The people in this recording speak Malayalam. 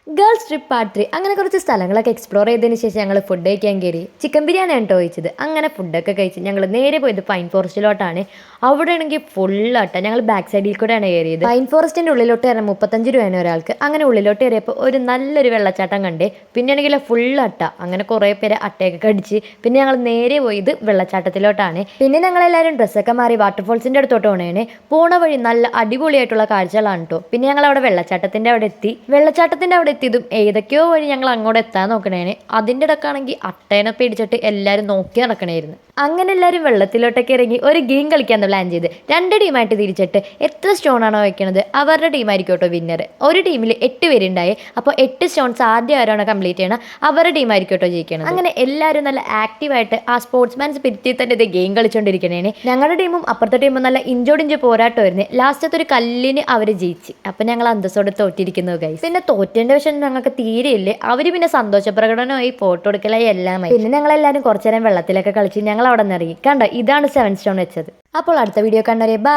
ഗേൾസ് ട്രിപ്പ് പാർട്ട് 3 അങ്ങനെ കുറച്ച് സ്ഥലങ്ങളൊക്കെ എക്സ്പ്ലോർ ചെയ്തതിന് ശേഷം ഞങ്ങൾ ഫുഡ് കഴിക്കാൻ കയറി. ചിക്കൻ ബിരിയാണിയാണ് കേട്ടോ കഴിച്ചത്. അങ്ങനെ ഫുഡൊക്കെ കഴിച്ച് ഞങ്ങൾ നേരെ പോയത് പൈൻ ഫോറസ്റ്റിലോട്ടാണ്. അവിടെ ആണെങ്കിൽ ഫുള്ളാട്ട ഞങ്ങൾ ബാക്ക് സൈഡിൽ കൂടെയാണ് കയറിയത്. പൈൻ ഫോറസ്റ്റിൻ്റെ ഉള്ളിലോട്ട് കയറാൻ 35 രൂപയാണ് ഒരാൾക്ക്. അങ്ങനെ ഉള്ളിലോട്ട് കയറിയപ്പോൾ ഒരു നല്ലൊരു വെള്ളച്ചാട്ടം കണ്ടേ. പിന്നെ ആണെങ്കിൽ ഫുള്ളട്ട. അങ്ങനെ കുറേ പേര് അട്ടയൊക്കെ കടിച്ച് പിന്നെ ഞങ്ങൾ നേരെ പോയത് വെള്ളച്ചാട്ടത്തിലോട്ടാണ്. പിന്നെ ഞങ്ങളെല്ലാവരും ഡ്രസ്സൊക്കെ മാറി വാട്ടർഫോൾസിൻ്റെ അടുത്തോട്ട് പോണ വഴി നല്ല അടിപൊളിയായിട്ടുള്ള കാഴ്ചകളാണ് കേട്ടോ. പിന്നെ ഞങ്ങൾ അവിടെ വെള്ളച്ചാട്ടത്തിൻ്റെ അവിടെ അവിടെ എത്തിയതും ഏതൊക്കെയോ വഴി ഞങ്ങൾ അങ്ങോട്ട് എത്താൻ നോക്കണേന്. അതിൻ്റെ ഇടക്കാണെങ്കിൽ അട്ടേനെ പേടിച്ചിട്ട് എല്ലാവരും നോക്കി നടക്കണമായിരുന്നു. അങ്ങനെ എല്ലാവരും വെള്ളത്തിലോട്ടൊക്കെ ഇറങ്ങി ഒരു ഗെയിം കളിക്കാന്ന് പ്ലാൻ ചെയ്ത് 2 ടീമായിട്ട് തിരിച്ചിട്ട് എത്ര സ്റ്റോൺ ആണോ വയ്ക്കുന്നത് അവരുടെ ടീമായിരിക്കും കേട്ടോ വിന്നർ. ഒരു ടീമിൽ 8 പേരുണ്ടായി. അപ്പോൾ 8 സ്റ്റോൺസ് ആദ്യം ആരാണോ കംപ്ലീറ്റ് ചെയ്യണം അവരുടെ ടീമായിരിക്കും കേട്ടോ ജയിക്കണം. അങ്ങനെ എല്ലാവരും നല്ല ആക്റ്റീവായിട്ട് ആ സ്പോർട്സ്മാൻ സ്പിരിറ്റിൽ തന്നെ ഇത് ഗെയിം കളിച്ചുകൊണ്ടിരിക്കണേന്. ഞങ്ങളുടെ ടീമും അപ്പുറത്തെ ടീമും നല്ല ഇഞ്ചോടിഞ്ച് പോരാട്ടമായിരുന്നു. ലാസ്റ്റത്തെ ഒരു കല്ലിന് അവർ ജയിച്ച്. അപ്പം ഞങ്ങൾ അന്തസ്സോടെ തോറ്റിരിക്കുന്നു ഗൈസ്. പിന്നെ തോറ്റേണ്ട വശം ഞങ്ങൾക്ക് തീരെയില്ലേ. അവർ പിന്നെ സന്തോഷ പ്രകടനമായി ഫോട്ടോ എടുക്കലായി എല്ലാമായി. പിന്നെ ഞങ്ങളെല്ലാവരും കുറച്ചു നേരം വെള്ളത്തിലൊക്കെ കളിച്ച് ഞങ്ങൾ അവിടെ നിന്ന് ഇറങ്ങി. കണ്ടോ, ഇതാണ് 7 സ്റ്റോൺ വെച്ചത്. അപ്പോൾ അടുത്ത വീഡിയോ കണ്ടവരെ ബൈ.